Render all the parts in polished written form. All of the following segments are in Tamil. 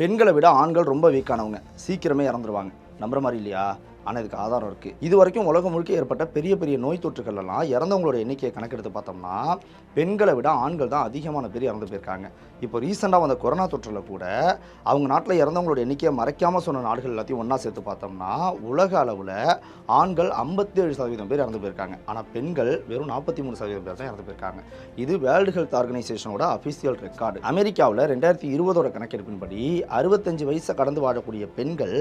பெண்களை விட ஆண்கள் ரொம்ப வீக்கானவங்க, சீக்கிரமே இறந்துருவாங்க. நம்புற மாதிரி இல்லையா? ஆனால் இதுக்கு ஆதாரம் இருக்குது. இது வரைக்கும் உலகம் முழுக்க ஏற்பட்ட பெரிய பெரிய நோய் தொற்றுகள்லாம் இறந்தவங்களோட எண்ணிக்கையை கணக்கெடுத்து பார்த்தோம்னா பெண்களை விட ஆண்கள் தான் அதிகமான பேர் இறந்து போயிருக்காங்க. இப்போ ரீசெண்டாக வந்த கொரோனா தொற்றில் கூட அவங்க நாட்டில் இறந்தவங்களோட எண்ணிக்கையை மறைக்காமல் சொன்ன நாடுகள் எல்லாத்தையும் ஒன்றா சேர்த்து பார்த்தோம்னா உலக அளவில் ஆண்கள் 57% பேர் இறந்து போயிருக்காங்க. ஆனால் பெண்கள் வெறும் 43% பேர் தான் இறந்து போயிருக்காங்க. இது வேர்ல்டு ஹெல்த் ஆர்கனைசேஷனோட அஃபிஷியல் ரெக்கார்டு. அமெரிக்காவில் 2020 கணக்கெடுப்பின்படி 65 வயசை கடந்து வாழக்கூடிய பெண்கள்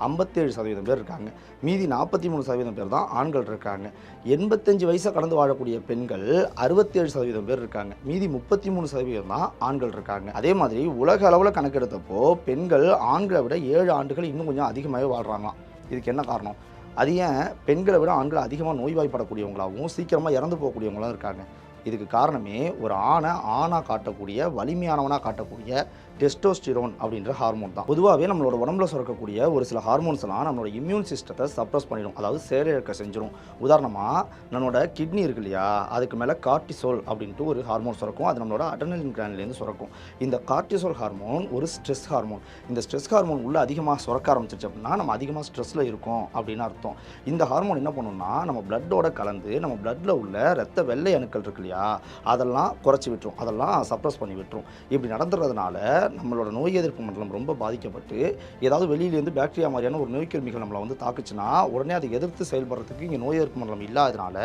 57% பேர் இருக்காங்க. மீதி 43% பேர் தான் ஆண்கள் இருக்காங்க. 85 வயசை கடந்து வாழக்கூடிய பெண்கள் 67% பேர் இருக்காங்க. மீதி 33% தான் ஆண்கள் இருக்காங்க. அதே மாதிரி உலக அளவில் கணக்கெடுத்தப்போ பெண்கள் ஆண்களை விட 7 ஆண்டுகள் இன்னும் கொஞ்சம் அதிகமாகவே வாழ்கிறாங்களாம். இதுக்கு என்ன காரணம்? அது ஏன் பெண்களை விட ஆண்கள் அதிகமாக நோய்வாய்ப்படக்கூடியவங்களாகவும் சீக்கிரமாக இறந்து போகக்கூடியவங்களாம் இருக்காங்க? இதுக்கு காரணமே ஒரு ஆணாக காட்டக்கூடிய வலிமையானவனாக காட்டக்கூடிய டெஸ்டோஸ்டிரோன் அப்படின்ற ஹார்மோன் தான். பொதுவாகவே நம்மளோட உடம்புல சுரக்கக்கூடிய ஒரு சில ஹார்மோன்ஸ் எல்லாம் நம்மளோட இம்யூன் சிஸ்டத்தை சப்ரஸ் பண்ணிடும், அதாவது செயலிழக்க செஞ்சிடும். உதாரணமாக நம்மளோட கிட்னி இருக்கு இல்லையா, அதுக்கு மேலே கார்டிசோல் அப்படின்ட்டு ஒரு ஹார்மோன் சுரக்கும். அது நம்மளோட அட்ரினல் கிளாண்ட்லேருந்து சுரக்கும். இந்த கார்டிசோல் ஹார்மோன் ஒரு ஸ்ட்ரெஸ் ஹார்மோன். இந்த ஸ்ட்ரெஸ் ஹார்மோன் உள்ள அதிகமாக சுரக்க ஆரம்பிச்சிருச்சு அப்படின்னா நம்ம அதிகமாக ஸ்ட்ரெஸ்ஸில் இருக்கோம் அப்படின்னு அர்த்தம். இந்த ஹார்மோன் என்ன பண்ணுன்னா நம்ம பிளட்டோட கலந்து நம்ம பிளட்டில் உள்ள ரத்த வெள்ளை அணுக்கள் இருக்கு இல்லையா, அதெல்லாம் குறைச்சி விட்டுரும், அதெல்லாம் சப்ரஸ் பண்ணி விட்டுரும். இப்படி நடந்துறதுனால நம்மளோட நோய் எதிர்ப்பு மண்டலம் ரொம்ப பாதிக்கப்பட்டு ஏதாவது வெளியிலேருந்து பாக்டீரியா மாதிரியான ஒரு நோய் கிருமிகள் நம்மளை வந்து தாக்குச்சுன்னா உடனே அதை எதிர்த்து செயல்படுறதுக்கு இங்கே நோய் எதிர்ப்பு மண்டலம் இல்லாதனால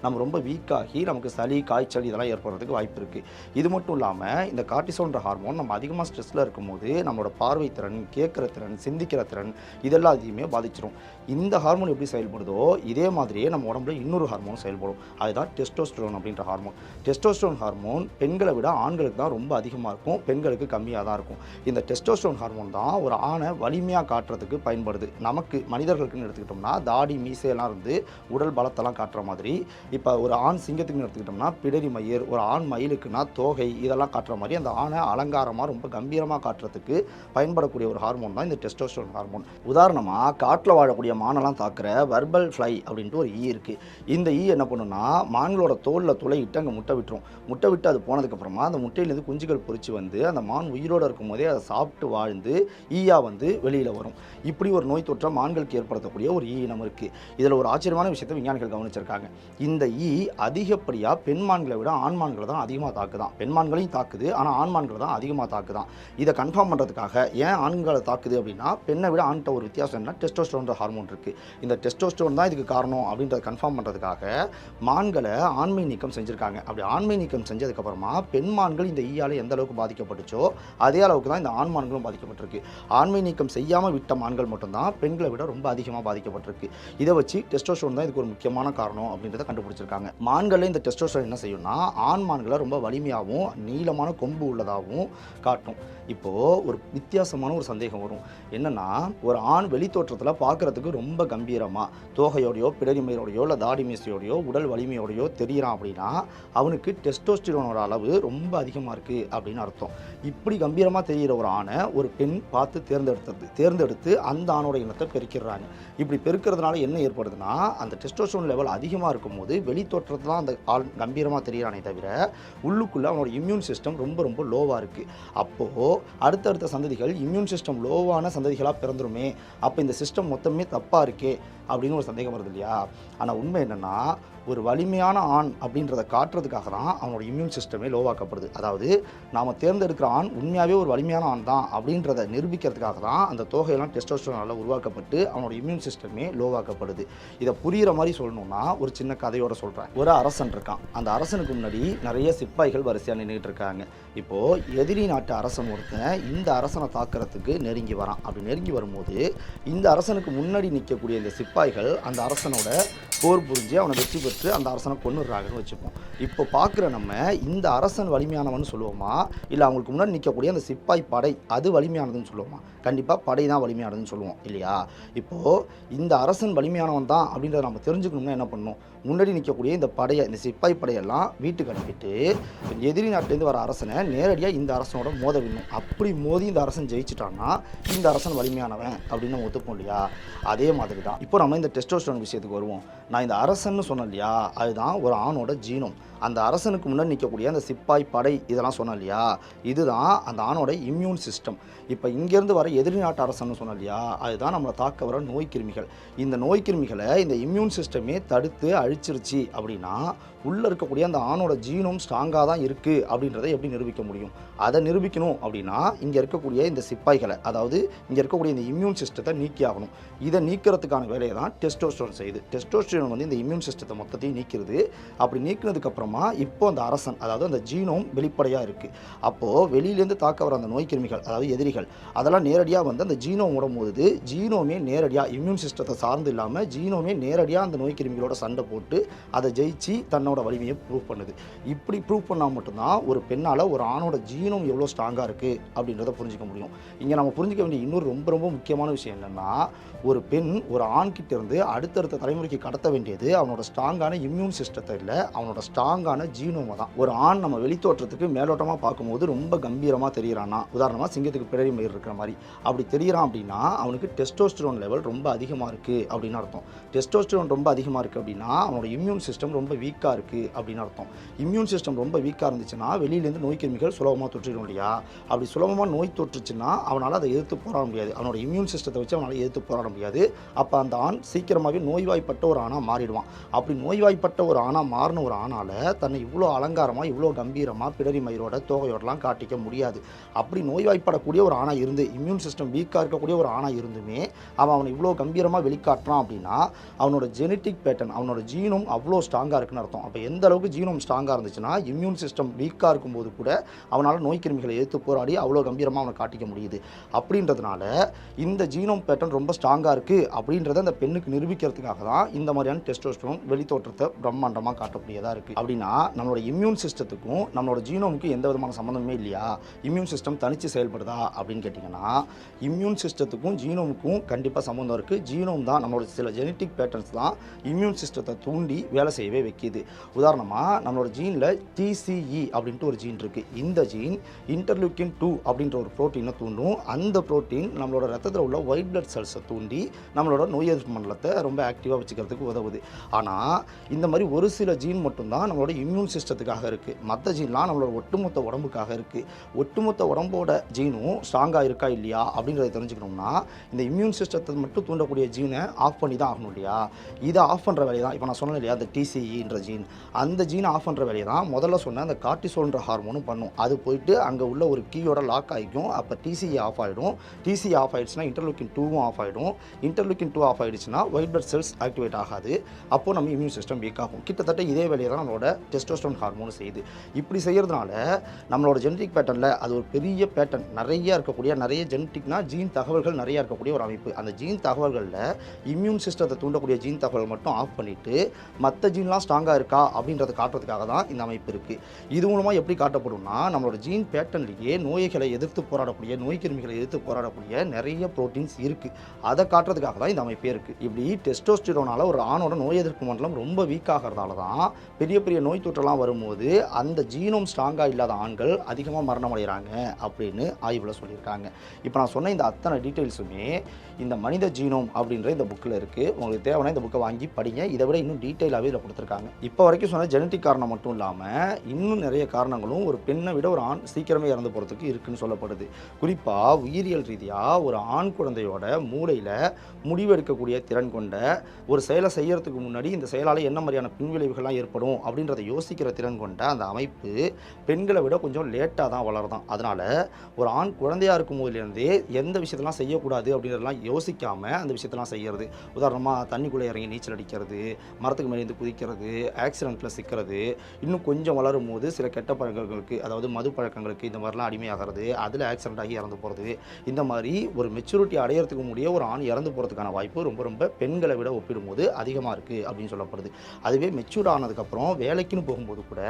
நம்ம ரொம்ப வீக்காகி நமக்கு சளி காய்ச்சல் இதெல்லாம் ஏற்படுறதுக்கு வாய்ப்பு இருக்குது. இது மட்டும் இல்லாமல் இந்த கார்டிசோல்ன்ற ஹார்மோன் நம்ம அதிகமாக ஸ்ட்ரெஸ்ஸில் இருக்கும்போது நம்மளோட பார்வை திறன், கேட்குற திறன், சிந்திக்கிற திறன் இதெல்லாத்தையுமே பாதிச்சிடும். இந்த ஹார்மோன் எப்படி செயல்படுதோ இதே மாதிரியே நம்ம உடம்புல இன்னொரு ஹார்மோன் செயல்படும். அதுதான் டெஸ்டோஸ்டெரோன் அப்படின்ற ஹார்மோன். டெஸ்டோஸ்டெரோன் ஹார்மோன் பெண்களை விட ஆண்களுக்கு தான் ரொம்ப அதிகமாக இருக்கும், பெண்களுக்கு கம்மியாக தான் இருக்கும். இந்த டெஸ்டோஸ்டெரோன் ஹார்மோன் தான் ஒரு ஆணை வலிமையாக காட்டுறதுக்கு பயன்படுது. நமக்கு மனிதர்களுக்குன்னு எடுத்துக்கிட்டோம்னா தாடி மீசையெல்லாம் இருந்து உடல் பலத்தெல்லாம் காட்டுற மாதிரி, இப்போ ஒரு ஆண் சிங்கத்துக்குன்னு எடுத்துக்கிட்டோம்னா பிடரி மயிர், ஒரு ஆண் மயிலுக்குன்னா தோகை இதெல்லாம் காட்டுற மாதிரி அந்த ஆணை அலங்காரமாக ரொம்ப கம்பீரமாக காட்டுறதுக்கு பயன்படக்கூடிய ஒரு ஹார்மோன் தான் இந்த டெஸ்டோஸ்டெரோன் ஹார்மோன். உதாரணமாக காட்டில் வாழக்கூடிய மானெல்லாம் தாக்குற வர்பல் ஃப்ளை அப்படின்ட்டு ஒரு ஈ இருக்குது. இந்த ஈ என்ன பண்ணுன்னா மான்களோட தோலில் துளையிட்டு அங்கே முட்டை விட்டுரும். முட்டை விட்டு அது போனதுக்கப்புறமா அந்த முட்டையிலேருந்து குஞ்சுகள் பொறிச்சு வந்து அந்த மான் உயிரோடு இருக்கும் போதே அதை சாப்பிட்டு வாழ்ந்து ஈயா வந்து வெளியில் வரும். இப்படி ஒரு நோய் தொற்றம் மான்களுக்கு ஏற்படுத்தக்கூடிய ஒரு ஈ இனம் இருக்குது. இதில் ஒரு ஆச்சரியமான விஷயத்தை விஞ்ஞானிகள் கவனிச்சிருக்காங்க. இந்த ஈ அதிகப்படியாக பெண் மான்களை விட ஆண் மான்களை தான் அதிகமாக தாக்குதான். பெண் மான்களையும் தாக்குது, ஆனால் ஆண் மான்களை தான் அதிகமாக தாக்குதான். இதை கன்ஃபார்ம் பண்ணுறதுக்காக ஏன் ஆண்களை தாக்குது அப்படின்னா பெண்ணை விட ஆண்கிட்ட ஒரு வித்தியாசம் என்ன, டெஸ்டோஸ்டெரோன் ஹார்மோன் இருக்குது. இந்த டெஸ்டோஸ்டெரோன் தான் இதுக்கு காரணம் அப்படின்றத கன்ஃபார்ம் பண்ணுறதுக்காக மான்களை ஆண்மை நீக்கம் செஞ்சுருக்காங்க. அப்படி ஆண்மை நீக்கம் செஞ்சதுக்கப்புறமா பெண் மான்கள் இந்த ஈயால் எந்த அளவுக்கு பாதிக்கப்பட்டுச்சோ அதே அளவுக்கு தான் இந்த ஆண் மான்களும் பாதிக்கப்பட்டிருக்கு. ஆண்மை நீக்கம் செய்யாமல் விட்ட மான்கள் மட்டும்தான் பெண்களை விட ரொம்ப அதிகமாக பாதிக்கப்பட்டிருக்கு. இதை வச்சு டெஸ்டோஸ்டெரோன் தான் இதுக்கு ஒரு முக்கியமான காரணம் அப்படின்றத கண்டுபிடிச்சிருக்காங்க. மான்களில் இந்த டெஸ்டோஸ்டெரோன் என்ன செய்யும்னா ஆண் மான்களை ரொம்ப வலிமையாகவும் நீளமான கொம்பு உள்ளதாகவும் காட்டும். இப்போது ஒரு வித்தியாசமான ஒரு சந்தேகம் வரும். என்னென்னா ஒரு ஆண் வெளி தோற்றத்தில் பார்க்குறதுக்கு ரொம்ப கம்பீரமாக தோகையோடையோ பிடரி மயிரோடையோ இல்லை தாடி மீசையோடையோ உடல் வலிமையோடையோ தெரிகிறான் அப்படின்னா அவனுக்கு டெஸ்டோஸ்டெரோனோட அளவு ரொம்ப அதிகமாக இருக்குது அப்படின்னு அர்த்தம். இப்படி கம்பீரமாக தெரிகிற ஒரு ஆணை ஒரு பெண் பார்த்து தேர்ந்தெடுத்து அந்த ஆணோட இனத்தை பெருக்கிறாங்க. இப்படி பெருக்கிறதுனால என்ன ஏற்படுதுன்னா அந்த டெஸ்டோஸ்டெரோன் லெவல் அதிகமாக இருக்கும்போது வெளி தோற்றத்தில் தான் அந்த ஆள் கம்பீரமாக தெரிகிறானே தவிர உள்ளுக்குள்ளே அவனோட இம்யூன் சிஸ்டம் ரொம்ப ரொம்ப லோவாக இருக்குது. அப்போது அடுத்தடுத்த சந்ததிகள் இம்யூன் சிஸ்டம் லோவான சந்ததிகளாக பிறந்துருமே, அப்போ இந்த சிஸ்டம் மொத்தமே தப்பாக இருக்கே அப்படின்னு ஒரு சந்தேகம் வருது இல்லையா? ஆனால் உண்மை என்னென்னா ஒரு வலிமையான ஆண் அப்படின்றத காட்டுறதுக்காக தான் அவனோட இம்யூன் சிஸ்டமே லோவாக்கப்படுது. அதாவது நாம் தேர்ந்தெடுக்கிற ஆண் உண்மையாகவே ஒரு வலிமையான ஆண் தான் அப்படின்றத நிரூபிக்கிறதுக்காக தான் அந்த தொகையெல்லாம் டெஸ்டோஸ்டெரோனால உருவாக்கப்பட்டு அவனோட இம்யூன் சிஸ்டமே லோவாக்கப்படுது. இதை புரிகிற மாதிரி சொல்லணும்னா ஒரு சின்ன கதையோட சொல்கிறேன். ஒரு அரசன் இருக்கான். அந்த அரசனுக்கு முன்னாடி நிறைய சிப்பாய்கள் வரிசையாக நின்றுட்டு இருக்காங்க. இப்போது எதிரி நாட்டு அரசன் ஒருத்தன் இந்த அரசனை தாக்குறதுக்கு நெருங்கி வரான். அப்படி நெருங்கி வரும்போது இந்த அரசனுக்கு முன்னாடி நிற்கக்கூடிய இந்த சிப்பாய்கள் அந்த அரசனோட போர் புரிஞ்சு அவனை வெற்றி பெற்று அந்த அரசனை கொன்னுடுறாங்கன்னு வச்சுப்போம். இப்போ பார்க்குற நம்ம இந்த அரசன் வலிமையானவன் சொல்லுவோமா, இல்லை அவங்களுக்கு முன்னாடி நிற்கக்கூடிய அந்த சிப்பாய் படை அது வலிமையானதுன்னு சொல்லுவோமா? கண்டிப்பாக படை தான் வலிமையானதுன்னு சொல்லுவோம் இல்லையா? இப்போது இந்த அரசன் வலிமையானவன் தான் அப்படின்றத நம்ம தெரிஞ்சுக்கணும்னா என்ன பண்ணணும்? முன்னாடி நிற்கக்கூடிய இந்த படையை, இந்த சிப்பாய் படையெல்லாம் வீட்டுக்கு அனுப்பிட்டு எதிரி நாட்டிலேருந்து வர அரசனை நேரடியாக இந்த அரசனோட மோத விடணும். அப்படி மோதி இந்த அரசன் ஜெயிச்சிட்டான்னா இந்த அரசன் வலிமையானவன் அப்படின்னு நம்ம ஒத்துப்போம் இல்லையா? அதே மாதிரி தான் இப்போ நம்ம இந்த டெஸ்டோஸ்டெரோன் விஷயத்துக்கு வருவோம். நான் இந்த அரசன்னு சொன்னேன் இல்லையா, அதுதான் ஒரு ஆணோட ஜீனோம். அந்த அரசனுக்கு முன்னாடி நிற்கக்கூடிய அந்த சிப்பாய் படை இதெல்லாம் சொன்னேன் இல்லையா, இதுதான் அந்த ஆணோட இம்யூன் சிஸ்டம். இப்போ இங்கேருந்து வர எதிரி நாட்டு அரசன்னு சொன்னேன் இல்லையா, அதுதான் நம்மளை தாக்க வர நோய் கிருமிகள். இந்த நோய் கிருமிகளை இந்த இம்யூன் சிஸ்டமே தடுத்து அழிச்சிருச்சு அப்படின்னா உள்ளே இருக்கக்கூடிய அந்த ஆணோட ஜீனோம் ஸ்ட்ராங்காக தான் இருக்குது அப்படின்றத எப்படி நிரூபிக்க முடியும்? அதை நிரூபிக்கணும் அப்படின்னா இங்கே இருக்கக்கூடிய இந்த சிப்பாய்களை, அதாவது இங்கே இருக்கக்கூடிய இந்த இம்யூன் சிஸ்டத்தை நீக்கி ஆகணும். இதை நீக்கிறதுக்கான வேலையை தான் டெஸ்டோஸ்டெரோன் செய்யுது. டெஸ்டோஸ்டெரோன் வந்து இந்த இம்யூன் சிஸ்டத்தை மொத்தத்தையும் நீக்கிறது. அப்படி நீக்கினதுக்கப்புறமா இப்போ அந்த அரசன், அதாவது அந்த ஜீனோம் வெளிப்படையாக இருக்குது. அப்போது வெளியிலேருந்து தாக்க வர அந்த நோய் கிருமிகள், அதாவது எதிரிகள், அதெல்லாம் நேரடியாக வந்து அந்த ஜீனோமோட மோதுது. ஜீனோமே நேரடியாக இம்யூன் சிஸ்டத்தை சார்ந்து இல்லாமல் ஜீனோமே நேரடியாக அந்த நோய் கிருமிகளோட சண்டை போட்டு அதை ஜெயிச்சு தன்னோட வலிமையை ப்ரூவ் பண்ணுது. இப்படி ப்ரூவ் பண்ணால் மட்டும்தான் ஒரு பெண்ணால் ஒரு ஆணோட ஜீனோம் எவ்வளோ ஸ்ட்ராங்காக இருக்குது அப்படின்றத புரிஞ்சிக்க முடியும். இங்கே நம்ம புரிஞ்சிக்க வேண்டிய இன்னொரு ரொம்ப ரொம்ப முக்கியமான விஷயம் என்னென்னா, ஒரு பெண் ஒரு ஆண்கிட்ட இருந்து அடுத்தடுத்த தலைமுறைக்கு கடத்த வேண்டியது அவனோட ஸ்ட்ராங்கான இம்யூன் சிஸ்டத்தை இல்லை, அவனோட ஸ்ட்ராங்கான ஜீனோமை தான். ஒரு ஆண் நம்ம வெளித்தோற்றத்துக்கு மேலோட்டமாக பார்க்கும்போது ரொம்ப கம்பீரமாக தெரிகிறான்னா, உதாரணமாக சிங்கத்துக்கு பிடரி மயிர் இருக்கிற மாதிரி அப்படி தெரிகிறான் அப்படின்னா அவனுக்கு டெஸ்டோஸ்டெரோன் லெவல் ரொம்ப அதிகமாக இருக்குது அப்படின்னு அர்த்தம். டெஸ்டோஸ்டெரோன் ரொம்ப அதிகமாக இருக்குது அப்படின்னா அவனோட இம்யூன் சிஸ்டம் ரொம்ப வீக்காக இருக்குது அப்படின்னு அர்த்தம். இம்யூன் சிஸ்டம் ரொம்ப வீக்காக இருந்துச்சுன்னா வெளியிலேருந்து நோய் கிருமிகள் சுலபமாக தொற்றிடும் இல்லையா? அப்படி சுலபமாக நோய் தொற்றுச்சுன்னா அவனால் அதை எதிர்த்து போராட முடியாது. அவனோட இம்யூன் சிஸ்டத்தை வச்சு அவனால் எதிர்த்து போராட முடியாது. அப்போ அந்த ஆண் சீக்கிரமாகவே நோய்வாய்ப்பட்ட ஒரு ஆணாக மாறிடுவான். அப்படி நோய்வாய்ப்பட்ட ஒரு ஆணாக மாறின ஒரு ஆணால் தன்னை இவ்வளோ அலங்காரமாக, இவ்வளோ கம்பீரமாக, பிடரி மயிரோட தோகையோடலாம் காட்டிக்க முடியாது. அப்படி நோய்வாய்ப்படக்கூடிய ஒரு ஆணாக இருந்து, இம்யூன் சிஸ்டம் வீக்காக இருக்கக்கூடிய ஒரு ஆணாக இருந்துமே அவனை இவ்வளோ கம்பீரமாக வெளிக்காட்டுறான் அப்படின்னா அவனோட ஜெனட்டிக் பேட்டர்ன், அவனோட ஜீனோம் அவ்வளோ ஸ்ட்ராங்காக இருக்குன்னு அர்த்தம். அப்போ எந்த அளவுக்கு ஜீனோம் ஸ்ட்ராங்காக இருந்துச்சுன்னா இம்யூன் சிஸ்டம் வீக்காக இருக்கும்போது கூட அவனால் நோய் கிருமிகளை எதிர்த்து போராடி அவ்வளோ கம்பீரமாக அவனை காட்டிக்க முடியுது. அப்படின்றதுனால இந்த ஜீனோம் பேட்டர்ன் ரொம்ப ஸ்ட்ராங்காக இருக்குது அப்படின்றத அந்த பெண்ணுக்கு நிரூபிக்கிறதுக்காக தான் இந்த மாதிரியான டெஸ்டோஸ்டெரோன் வெளித்தோற்றத்தை பிரம்மாண்டமாக காட்டக்கூடியதாக இருக்குது. அப்படின்னா நம்மளோட இம்யூன் சிஸ்டத்துக்கும் நம்மளோட ஜீனோமுக்கும் எந்த விதமான சம்மந்தமே இல்லையா? இம்யூன் சிஸ்டம் தனித்து செயல்படுதா அப்படின்னு கேட்டிங்கன்னா இம்யூன் சிஸ்டத்துக்கும் ஜீனோமுக்கும் கண்டிப்பாக சம்மந்தம் இருக்குது. ஜீனோம் தான், நம்மளோட சில ஜெனட்டிக் பேட்டர்ன்ஸ் தான் இம்யூன் சிஸ்டத்தை தூண்டி வேலை செய்யவே வைக்கிது. உதாரணமாக நம்மளோட ஜீனில் TCE அப்படின்ட்டு ஒரு ஜீன் இருக்குது. இந்த ஜீன் இன்டர்லூக்கின் 2 அப்படின்ற ஒரு ப்ரோட்டீனை தூண்டும். அந்த ப்ரோட்டீன் நம்மளோட ரத்தத்தில் உள்ள ஒயிட் பிளட் செல்ஸை தூண்டி நம்மளோட நோய் எதிர்ப்பு மண்டலத்தை ரொம்ப ஆக்டிவாக வச்சுக்கிறதுக்கு உதவுது. ஆனால் இந்த மாதிரி ஒரு சில ஜீன் மட்டும்தான் நம்மளோட இம்யூன் சிஸ்டத்துக்காக இருக்குது. மற்ற ஜீன்லாம் நம்மளோட ஒட்டுமொத்த உடம்புக்காக இருக்குது. ஒட்டுமொத்த உடம்போட ஜீனும் ஸ்ட்ராங்காக இருக்கா இல்லையா அப்படின்றத தெரிஞ்சுக்கணும்னா இந்த இம்யூன் சிஸ்டத்தை மட்டும் தூண்டக்கூடிய ஜீனை ஆஃப் பண்ணி தான் ஆகணும் இல்லையா? இதை ஆஃப் பண்ணுற வேலையை தான் இப்போ நான் சொன்னேன் இல்லையா, அந்த TCEன்ற ஜீன், அந்த ஜீனை ஆஃப் பண்ணுற வேலையை தான் முதல்ல சொன்ன அந்த கார்டிசோல்ன்ற ஹார்மோனும் பண்ணும். அது போயிட்டு அங்கே உள்ள ஒரு கீயோட லாக் ஆகிக்கும். அப்போ TCE ஆஃப் ஆகிடும். TCE ஆஃப் ஆகிடுச்சுன்னா இன்டர்லூக்கின் 2வும் ஆஃப் ஆகிடும். இன்டர்லூக்கின் 2 ஆஃப் ஆகிடுச்சுன்னா ஒயிட் பிளட் செல்ஸ் ஆக்டிவேட் ஆகாது. அப்போது நம்ம இம்யூன் சிஸ்டம் வீக் ஆகும். கிட்டத்தட்ட இதே வேலையை தான் நம்மளோட டெஸ்டோஸ்டெரோன் ஹார்மோன் செய்யுது. இப்படி செய்கிறதுனால நம்மளோட ஜெனட்டிக் பேட்டர்னில் அது ஒரு பெரிய பேட்டர்ன், நிறைய இருக்கக்கூடிய, நிறைய ஜெனட்டிக்னா ஜீன் தகவல்கள் நிறைய இருக்கக்கூடிய ஒரு அமைப்பு. அந்த ஜீன் தகவல்களில் இம்யூன் சிஸ்டத்தை தூண்டக்கூடிய ஜீன் தகவல் மட்டும் ஆஃப் பண்ணிவிட்டு மற்ற ஜீன்லாம் ஸ்ட்ராங்காக இருக்கா அப்படின்றத காட்டுறதுக்காக தான் இந்த அமைப்பு இருக்குது. இது மூலமாக எப்படி காட்டப்படும்னா நம்மளோட ஜீன் பேட்டர்ன்லேயே நோய்களை எதிர்த்து போராடக்கூடிய, நோய் கிருமிகளை எதிர்த்து போராடக்கூடிய நிறைய ப்ரோட்டீன்ஸ் இருக்குது. அதை காட்டுறதுக்காக தான் இந்த அமைப்பே இருக்குது. இப்படி டெஸ்டோஸ்டெரோனால் ஒரு ஆணோட நோய் எதிர்ப்பு மண்டலம் ரொம்ப வீக் ஆகிறதால தான் பெரிய பெரிய நோய் தொற்றெல்லாம் வரும்போது அந்த ஜீனோம் ஸ்ட்ராங்காக இல்லாத ஆண்கள் அதிகமாக மரணம் அடைகிறாங்க அப்படின்னு ஆய்வில் சொல்லியிருக்காங்க. இப்போ நான் சொன்ன இந்த அத்தனை டீட்டெயில்ஸுமே இந்த மனித ஜீனோம் அப்படின்ற இந்த புக்கில் இருக்குது. உங்களுக்கு தேவைன்னா இந்த புக்கை வாங்கி படிங்க. இதை விட இன்னும் டீட்டெயிலாகவே இதில் கொடுத்துருக்காங்க. இப்போ வரைக்கும் சொன்ன ஜெனட்டிக் காரணம் மட்டும் இல்லாமல் இன்னும் நிறைய காரணங்களும் ஒரு பெண்ணை விட ஒரு ஆண் சீக்கிரமே இறந்து போகிறதுக்கு இருக்குன்னு சொல்லப்படுது. குறிப்பாக உயிரியல் ரீதியாக ஒரு ஆண் குழந்தையோட மூளையில் முடிவெடுக்கக்கூடிய திறன் கொண்ட, ஒரு செயலை செய்யறதுக்கு முன்னாடி இந்த செயலால் என்ன மாதிரியான பின்விளைவுகள்லாம் ஏற்படும் அப்படின்றத யோசிக்கிற திறன் கொண்ட அந்த அமைப்பு பெண்களை விட கொஞ்சம் லேட்டாக தான் வளருதான். அதனால் ஒரு ஆண் குழந்தையாக இருக்கும் போதுலேருந்தே எந்த விஷயத்தெல்லாம் செய்யக்கூடாது அப்படின்றதெல்லாம் யோசிக்காமல் அந்த விஷயத்தெல்லாம் செய்கிறது. உதாரணமாக தண்ணிக்குள்ளே இறங்கி நீச்சல் அடிக்கிறது, மரத்துக்கு மேலேருந்து குதிக்கிறது, ஆக்சிடெண்ட்டில் சிக்கிறது, இன்னும் கொஞ்சம் வளரும் போது சில கெட்ட பழக்கங்களுக்கு, அதாவது மது பழக்கங்களுக்கு இந்த மாதிரிலாம் அடிமையாகிறது, அதில் ஆக்சிடெண்ட் ஆகி இறந்து போகிறது. இந்த மாதிரி ஒரு மெச்சூரிட்டி அடையிறதுக்கு முடிய ஒரு ஆண் இறந்து போகிறதுக்கான வாய்ப்பு ரொம்ப ரொம்ப பெண்களை விட ஒப்பிடும்போது அதிகமாக இருக்குது அப்படின்னு சொல்லப்படுது. அதுவே மெச்சூர் ஆனதுக்கப்புறம் வேலைக்குன்னு போகும்போது கூட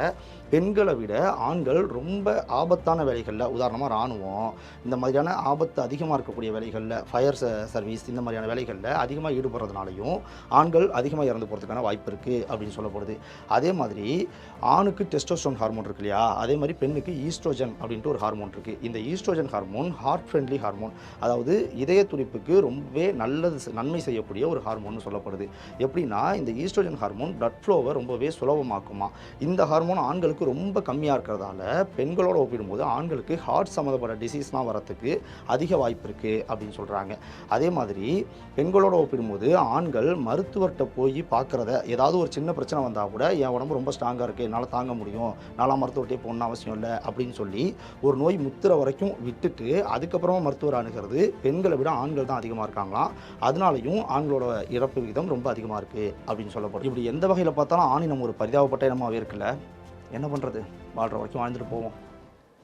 பெண்களை விட ஆண்கள் ரொம்ப ஆபத்தான வேலைகளில், உதாரணமாக இராணுவம், இந்த மாதிரியான ஆபத்து அதிகமாக இருக்கக்கூடிய வேலைகளில், ஃபயர் சர்வீஸ், இந்த மாதிரியான வேலைகளில் அதிகமாக ஈடுபடுறதுனாலையும் ஆண்கள் அதிகமாக இறந்து போகிறதுக்கான வாய்ப்பு இருக்குது அப்படின்னு சொல்லப்படுது. அதே மாதிரி ஆணுக்கு டெஸ்டோஸ்டெரோன் ஹார்மோன் இருக்கு இல்லையா, அதே மாதிரி பெண்ணுக்கு ஈஸ்ட்ரோஜன் அப்படின்ட்டு ஒரு ஹார்மோன் இருக்குது. இந்த estrogen hormone heart friendly hormone, அதாவது இதய துடிப்புக்கு ரொம்பவே நன்மை செய்யக்கூடிய ஒரு ஹார்மோன் சொல்லப்படுது. எப்படின்னா இந்த ஈஸ்ட்ரோஜன் ஹார்மோன் பிளட் ஃப்ளோவை ரொம்பவே சுலபமாக்குமா. இந்த ஹார்மோன் ஆண்களுக்கு ரொம்ப கம்மியாக இருக்கிறதால பெண்களோட ஒப்பிடும்போது ஆண்களுக்கு ஹார்ட் சம்மந்தப்பட்ட டிசீஸ்லாம் வரத்துக்கு அதிக வாய்ப்பு இருக்குது அப்படின்னு சொல்கிறாங்க. அதே மாதிரி பெண்களோட ஒப்பிடும்போது ஆண்கள் மருத்துவர்கிட்ட போய் பார்க்குறத, ஏதாவது ஒரு சின்ன பிரச்சனை வந்தால் கூட என் உடம்பு ரொம்ப ஸ்ட்ராங்காக இருக்குது, என்னால் தாங்க முடியும், நான்லாம் மருத்துவர்கிட்டே போகணும்னு அவசியம் இல்லை அப்படின்னு சொல்லி ஒரு நோய் முத்துற வரைக்கும் விட்டுட்டு அதுக்கப்புறமா மருத்துவர் அணுகிறது பெண்களை விட ஆண்கள் தான் அதிகமாக இருக்காங்களாம். அதனாலையும் ஆண்களோட இறப்பு விகிதம் ரொம்ப அதிகமாக இருக்குது அப்படின்னு சொல்லப்படும். இப்படி எந்த வகையில் பார்த்தாலும் ஆணினம் ஒரு பரிதாபப்பட்ட இனமாகவே இருக்குல்ல. என்ன பண்ணுறது, வாழ்கிற வரைக்கும் வாழ்ந்துட்டு போவோம்.